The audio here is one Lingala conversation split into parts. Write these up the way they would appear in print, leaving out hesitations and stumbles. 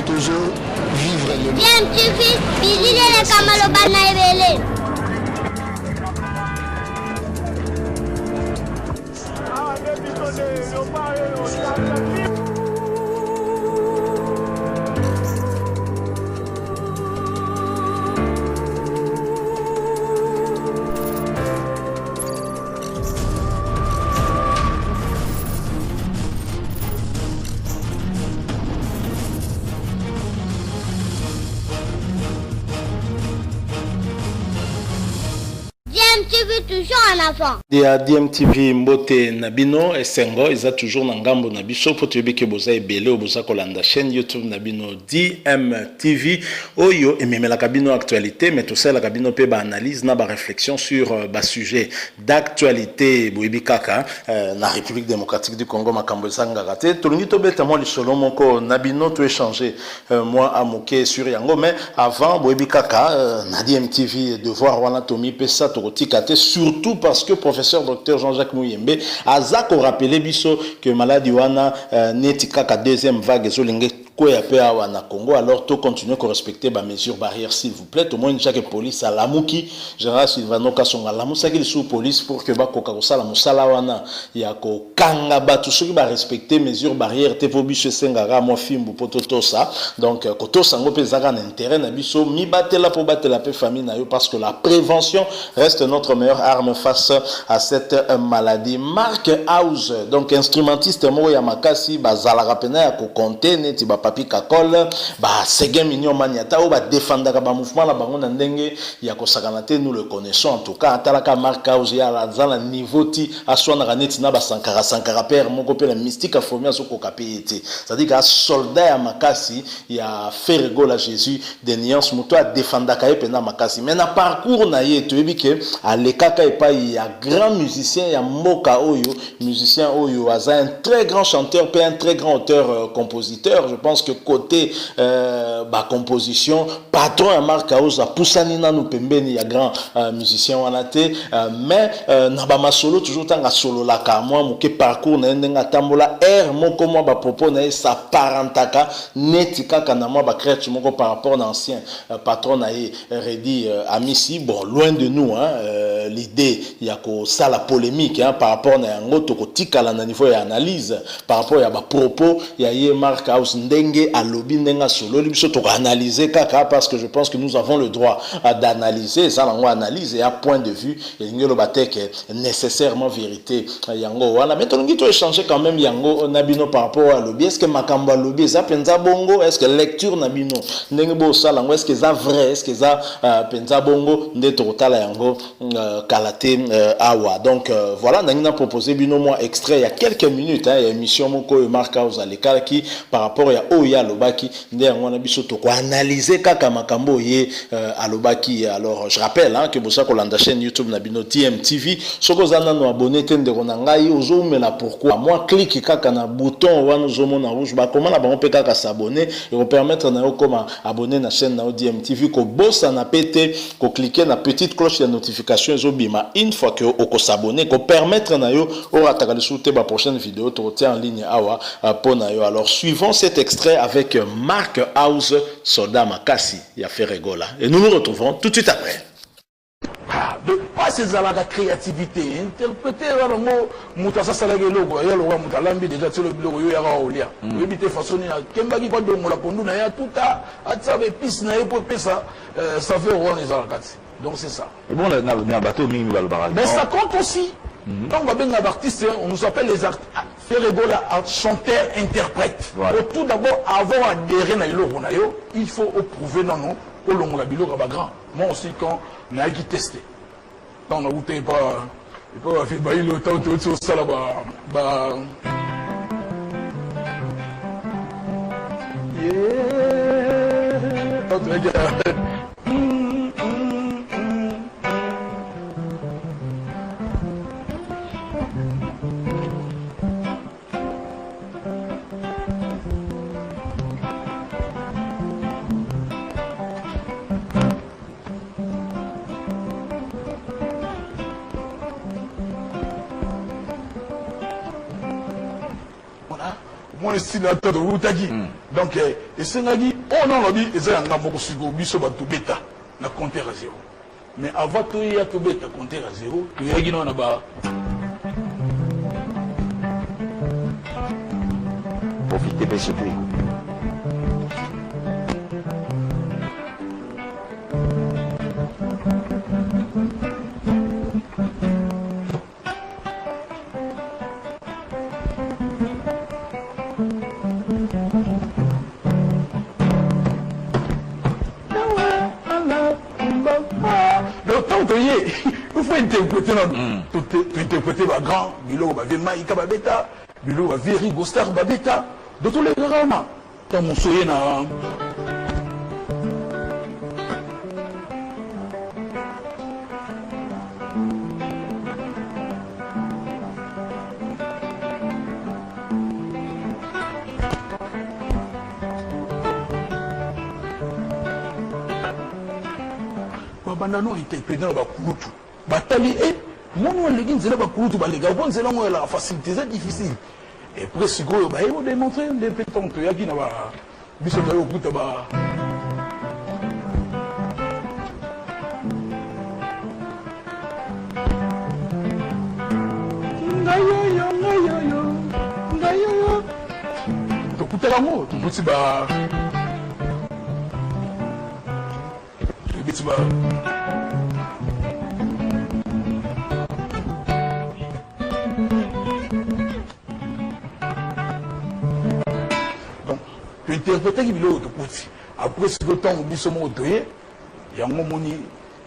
toujours vivre le bien tu fais bilile le kamalo bana ebele DMTV toujours en avant. Ya DMTV mbote nabino esengo eza toujours na ngambo na biso po toyebike boza ebele oboza kolanda chaîne YouTube nabino DMTV oyo ememelaka bino actualité mais tosalaka bino pe ba analyse na ba réflexion sur ba sujet d'actualité boyebi kaka na République démocratique du Congo makambo ezangaka te tolongi tobeta mwa lisolo moko nabino to échanger moi à moke sur yango mais avant boyebi kaka na DMTV devoir wana tomi pesa tokotika te surtout parce que professeur docteur Jean-Jacques Mouyembe a rappelé biso que maladie wana neti kaka deuxième vague ezolinge quoi à na Congo alors tout continuer à respecter les mesures barrières s'il vous plaît au moins chaque police à la mouki général Sylvano Kasonga la musaki sous police pour que ba koka kosala musala wana ya ko kanga batu soki ba respecter mesures barrières te po biso sengara mo fimbu pototo ça donc koto sango pezaka na intérêt na biso mi batela po batela pe famille na yo parce que la prévention reste notre meilleure arme face à cette maladie. Mark House donc instrumentiste mo ya makasi bazala rapena ya ko compter neti ba papi kakol ba sege mignon maniata ou ba défendre ba mouvement la bango na ndenge ya ko sakanate nous le connaissons en tout cas atalaka Mark House ya la zala niveau ti aswana kaneti na ba sankara père moko pe la mystique a formé so ko kapete c'est-à-dire que soldat ya makasi ya ferego la Jésus de nuance moto a défendre ka pena makasi mais na parcours na ye to ebike alekaka epa ya grand musicien ya moka oyo musicien oyo aza un très grand chanteur pe un très grand auteur compositeur je pense que côté composition patron à Mark House a poussani na nous pembeni ya grand musicien wana te mais na ba masolo toujours tanga solo la ka moi moke parcours na ndenga tambola air moko mo ba propos na sa parentaka netika kana mo ba crête moko par rapport à ancien patron na Redi Amisi bon loin de nous hein l'idée il y a ko ça la polémique hein par rapport na yango to ko tikala na niveau ya analyse par rapport ya ba propos ya Mark House ndenge alobi ndenga solo biso to analyser kaka parce que je pense que nous avons le droit d'analyser ça lango analyse et à point de vue et ngelo bateke nécessairement vérité yango wana mais to ngi to échanger quand même yango nabino par rapport à lobby est-ce que makambo lobby ça penza bongo est-ce que lecture nabino ndenge bo ça lango est-ce que ça vrai est-ce que ça penza bongo nde to tala yango kalate awa donc voilà nangina proposé bino moi extrait il y a quelques minutes hein émission moko Mark House à l'écart qui par rapport ya oya lobaki nde yango na biso to ko analyser kaka makambo ye alobaki alors je rappelle hein que bosa ko landa chaîne YouTube na bino DMTV soko zana no abonné te ndeko na ngai ozomela pourquoi moi clique kaka na bouton wana ozomona rouge ba comment na bango pe kaka s'abonner et vous permettre na yo comme abonner na chaîne na DMTV ko bossa na pété ko cliquer na petite cloche de notification ezobima une fois que ko s'abonner ko permettre na yo o rataka le souté ba prochaine vidéo to tient en ligne awa pour na yo alors suivons cet extrait avec Mark House Soldat Makasi ya Ferregola et nous nous retrouvons tout de suite après. De pas ces à la créativité interpréter le mot mutasa salage logo ya logo mutalambi déjà sur le logo yo ya olia éviter façon ya kemba ki pas de mola pondu na ya tout à tsabe piste na pour pesa ça fait roi les alakati donc c'est ça et bon na bateau mingi balbara mais ça compte aussi donc on va bien artistes on nous appelle les artistes Ferregola chanteur interprète pour tout d'abord avant adhérer na logo na yo il faut prouver non non au long la biloga ba grand moi aussi quand on a testé on a goûté pas fait bailler le temps tout ça là bah destinateur de Routagi. Donc, et c'est Nagi, on a dit, et c'est un gamin qui s'est bêta, na compteur à zéro. Mais avant tout, il y a tout bêta, compteur à zéro, il y a une bas. Profitez de ce prix. Il faut interpréter interpréter ma grand, Bilo va venir Maïka Babeta, Bilo va venir Gostar Babeta, de tous les grands. Dans mon soye na. Bandano interprété dans Bakulutu. Batali et mon les gens là Bakulutu les gars bon c'est là la facilité c'est difficile. Et pour ce gros bah ils vont démontrer des pétons que yaki na ba biso na okuta ba ngayo to kutela mo to kuti ba donc, tu interprètes qui veut te pousser. Après ce que tu as dit, il y a un moment où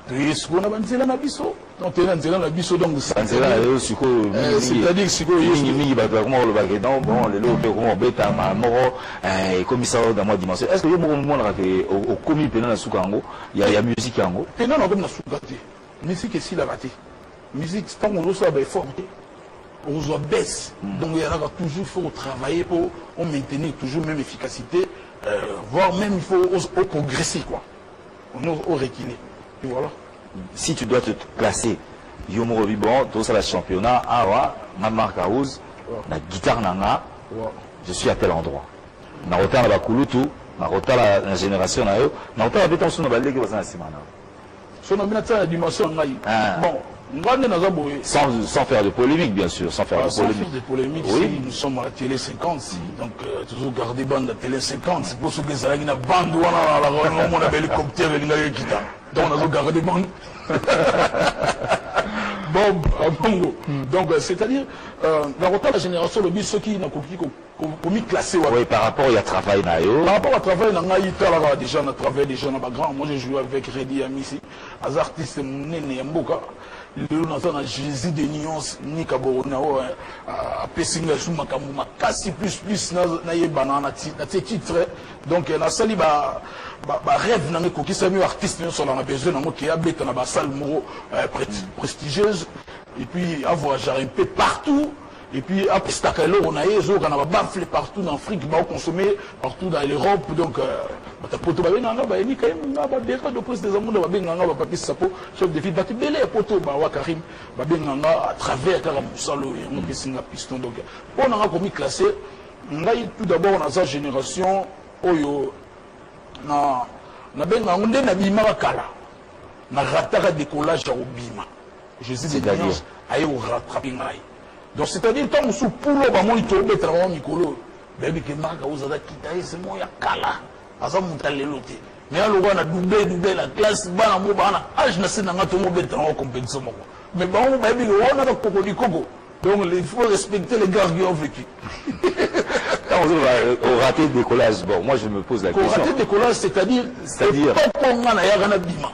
tu es sur la banzela na biso. Donc, tu es dans la biso donc c'est-à-dire que il va comment le baguette donc bon les lots comment bêta ma moro et commissaire dans moi dimanche. Est-ce que il y a un moment là au commis pendant la soukango il y a musique yango. Non non comme na soukati. Musique est si la raté. Musique tant on doit soit fort. On doit baisse. Donc il y a toujours faut travailler pour maintenir toujours même efficacité voire même il faut progresser quoi. On doit reculer. Et voilà. Si tu dois te classer, Yomo Vibon, tout ça, le championnat, Awa, Mamar Kaouz, la guitare Nanga, je suis à tel endroit. Na retard la Kulutu, na retard la génération, na retard la béton, na balé qui va s'en simana. Son nomination la dimension Ngai. Bon, sans faire de polémique, bien sûr, sans faire de polémique. Sans faire de polémique, oui. Si nous sommes à la télé 50, donc toujours garder bande de la télé 50, c'est pour ceux qui sont là, bande, on a hélicoptère, il y a une guitare. Donc on a gardé bande. Bon, Bongo. Donc, c'est-à-dire, dans la génération, le but, ceux qui n'ont commis classé. Oui, par rapport à travail. Par rapport à travail, on a déjà travaillé déjà dans la grande. Moi, j'ai joué avec Reddy Amissi, les artistes, Néné Mboka. Le nom de Jésus de nuances, Nika Boronao, à Pessinga Soumakamu, Makasi plus, Naye Banana, na titre. Donc, on a sali rêve, na meko, qui s'est mis artiste, on a besoin, na qui a bête, na salle moro prestigieuse, et puis avoir un peu partout. Et puis après Stakalo, on a baflé partout en Afrique, on a consommé partout dans l'Europe. Donc, chef de file, à travers piston. Donc, on a commis classé. Tout d'abord, on a sa génération, Oyo, na ratara décollage au Bima. Je sais que c'est au rattraping. Donc c'est-à-dire tant que pour le moment il tombe travailler Nicolo baby que marque aux ada kitaye c'est moi ya kala asa mutale loté mais alors on a doublé la classe bana mo bana âge na sina ngato mo betra compétition mo mais bon baby on a pas coco du coco donc il faut respecter les gars qui ont vécu. Au raté décollage bon moi je me pose la question. Au raté décollage c'est-à-dire on a ya gana bima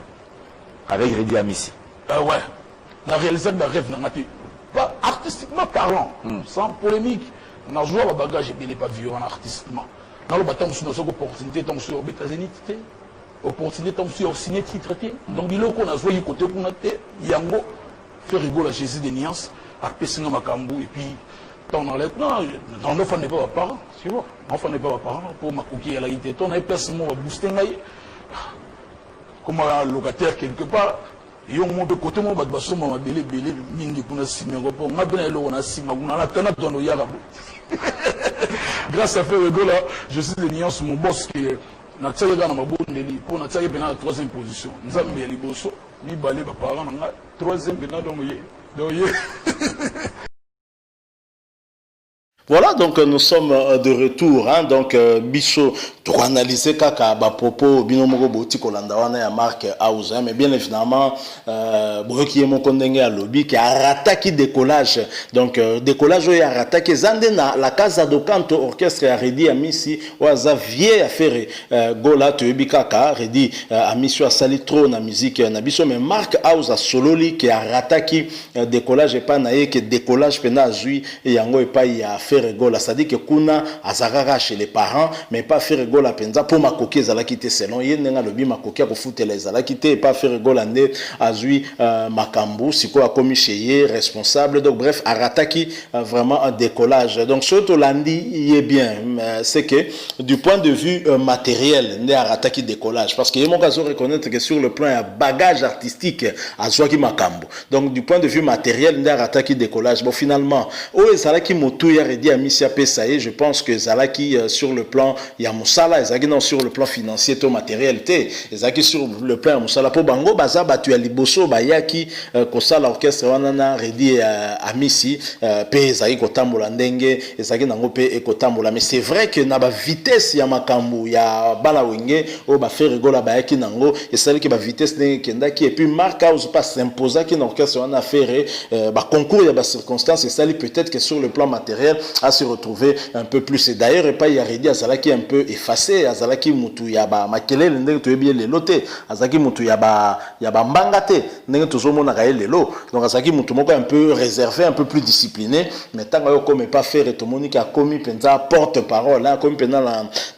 avec Reddy Amissi. Ouais la réalisation d'un rêve na artistiquement parlant, sans polémique, on a joué à bagage et pas violent artistiquement. Dans le bâtiment, on a une opportunité, on a une opportunité, opportunité, on a signé titre. Donc, il y a un joué côté pour noter, Yango, faire rigoler à Jésus des nuances, à Pessinga Makambu, et puis, on enlève. Non, l'enfant n'est pas parent, tu vois. L'enfant n'est pas parent, pour ma coquille à la idée. On a personnellement boosté, comme un locataire quelque part. Et on monte côté moi bad baso mama belé mingi kuna simengo po ngabena lo na sima kuna na tana tono yara grâce à Ferrego là, je suis devenu sur mon boss qui est na tsaga na mabondeli pour na tsaga pena 3e position. Nzambe ya liboso, mi balé ba parents na 3e pena donc ye. Voilà, donc nous sommes de retour, hein, donc biso pour analyser kaka ba propos bino moko boti kolanda wana ya Mark House, hein, mais bien évidemment boyoki ye moko ndenge ya lobby qui a rataki décollage, donc décollage ya rataki zande na la Casa do Canto orchestre ya Redi Amisi waza vie à faire gola to kaka Redi Amisi a sali trop na musique na biso, mais Mark House a sololi qui a rataki décollage pas na ye que décollage pena zui et yango et pas ya Gola, c'est-à-dire que kuna azarara chez les parents, mais pas faire gola penza pour ma coquille zala quitter selon yen nenga lobi ma coquille pour foutre les zala quitter pas faire gola ne azui makambu siko a commis chez ye responsable, donc bref arataki vraiment un décollage. Donc surtout landi y est bien, c'est que du point de vue matériel ne arataki décollage parce que yemo kazo reconnaître que sur le plan bagage artistique azwaki makambu, donc du point de vue matériel ne arataki décollage. Bon finalement o ezala ki motu ya Redi Amisi Pesaye, je pense que Zalaki sur le plan Yamusala, Zalaki non sur le plan financier, to matériel, Zalaki sur le plan Yamusala, pour Bango Baza, Batu Aliboso, Bayaki, Kosala orchestre Wanana, Redi Amisi, Pe Zalaki Kotambola Ndenge, Zalaki Nango Pe Kotambola. Mais c'est vrai que na ba vitesse Yamakambu, ya Balawenge, o ba fait rigola Bayaki Nango, et celle qui ba vitesse Ndenge Kendaki, et puis Mark House pas s'imposa qui orchestre Wanana fait, ba concours, il y a ba circonstances, et ça peut-être que sur le plan matériel, à se retrouver un peu plus. Et d'ailleurs, pas y a Redi Azalaki un peu effacé, Azalaki mutu yaba makele ndenge to bien les loté, Azalaki mutu yaba mbangate ndenge to zomo na lelo. Donc Azalaki mutu moko un peu réservé, un peu plus discipliné, mais tant que comme pas faire et tout monde qui a commis penza porte-parole, a commis pendant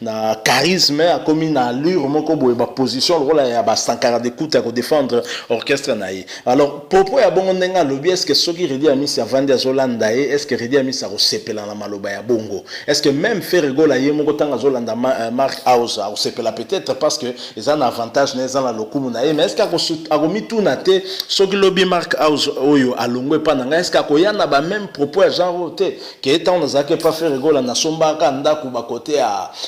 na charisme, a commis na allure moko boye ba position le rôle ya ba sankara d'écoute à défendre orchestre naï. Alors popo ya bongo ndenga lobby, est-ce que soki Redi Amisi avandi azolanda est-ce que Redi Amisi a sepela na maloba ya bongo, est-ce que même faire gola ye moko tanga zolanda Mark House a sepela peut-être parce que ils ont un avantage les gens la lokumu na ye, mais est-ce qu'a komi tout naté soki lobby Mark House oyo alongwe pa nanga, est-ce qu'a yana ba même propos ya genre te que étant na zake pas faire gola na sombaka ndaku ba côté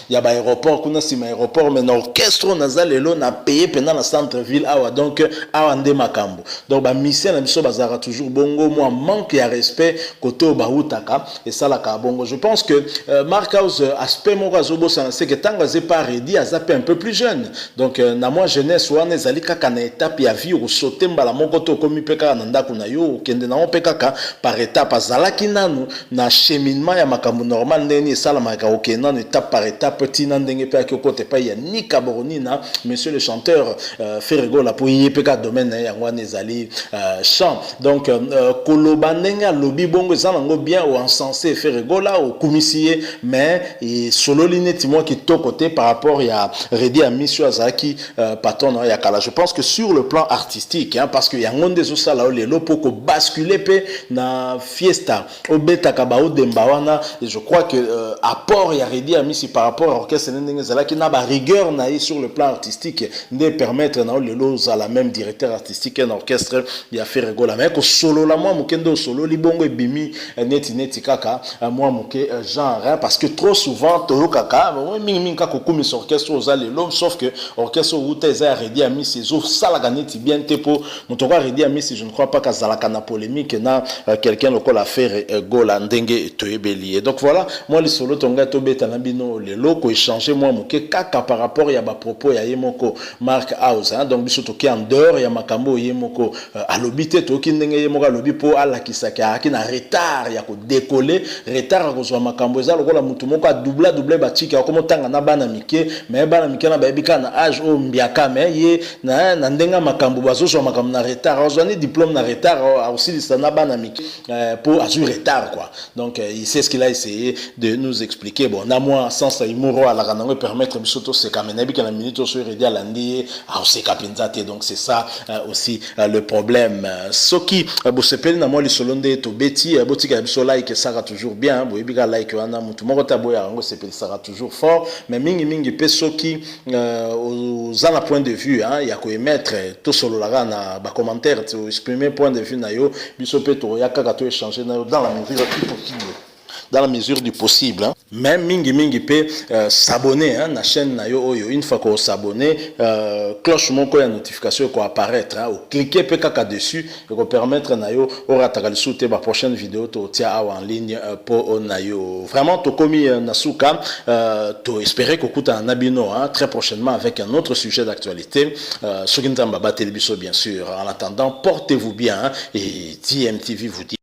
ya ba aéroport kuna sima aéroport, mais na orchestre na zalelo na payer pendant la centre ville awa, donc awa nde makambo, donc ba mission na biso bazara toujours bongo, moi manque ya respect côté ba utaka et ça la kabongo. Je pense que Mark House aspect mon razobo c'est que tant que pas Redi a zappé un peu plus jeune, donc na moi jeunesse wana ezali kaka na étape ya vie au sauter mbala moko to komi peka na ndako na yo kende na peka par étape azalaki nanu na cheminement ya makambo normal ndeni sala maka okena étape par étape tina ndenge pe ki kote pa ya ni kaboroni na monsieur le chanteur Ferrego la pour y peka domaine ya ngwana ezali chant, donc koloba ndenge lobby bongo ezango bien ou encensé Ferrego là au commissaire, mais solo lineti moi qui to côté par rapport à Redi Amisi Azaki patron ya kala. Je pense que sur le plan artistique, hein, parce que y a ngonde zo sala o lelo poko basculer pe na fiesta au beta kabao dembawana, et je crois que apport ya Redi Amisi par rapport à orchestre ndenge zala ki na ba rigueur na sur le plan artistique de permettre na lelo za la même directeur artistique en orchestre ya Ferrego la, mais ko solo la moi mukendo solo libongo ebimi neti kaka moi muke genre, hein, parce que trop souvent toro kaka mingi kaka kokumi sur orchestre aux alelo, sauf que orchestre outa za Redi Amisi zo sala ganeti bien tepo mutoko Redi Amisi, je ne crois pas qu'azala kana polémique na quelqu'un lokola la faire gola ndenge toyebeli. Donc voilà, moi les solo tonga to beta na bino lelo ko échanger moi muke kaka par rapport ya ba propos ya yemoko Mark House, hein, donc biso toki en dehors ya makambo yemoko alobite toki ndenge yemoko alobi po ala kisaka akina retard ya ko décoller, retard ko zo makambo eza lokola mutu moko a double ba chika ko motanga na bana mike, mais bana mike na ba bika na âge o mbiaka, mais ye na ndenga makambo bazo zo makambo na retard ozani diplôme na retard aussi na bana mike pour assurer retard quoi. Donc il sait ce qu'il a essayé de nous expliquer. Bon na moi sans ça imoro à la ranango permettre bisoto se kamena bika na minute sur Redi alandi a se kapinzate, donc c'est ça aussi le problème. Soki bo sepeli na moi li solonde to beti botika biso like ça sera toujours bien, bo bika like wana mutu moko tabo ya ngo sepeli sera toujours fort, mais mingi pe soki aux à la point de vue hein ya ko émettre to solo la na ba commentaire to exprimer point de vue na yo biso pe to ya kaka to échanger na yo dans la mesure du possible. dans la mesure du possible. Hein. Même mingi peut s'abonner à la chaîne na yo oyo. Une fois qu'on s'abonne, cloche mon quoi notification quoi apparaître. Hein. Ou cliquer pe kaka dessus et qu'on permettre na yo aura tagalisuté ma prochaine vidéo to tia en ligne pour na yo. Vraiment to komi nasuka to espérer que kuta nabino hein, très prochainement avec un autre sujet d'actualité. Sogintamba Télébiso bien sûr. En attendant, portez-vous bien hein, et DMTV vous dit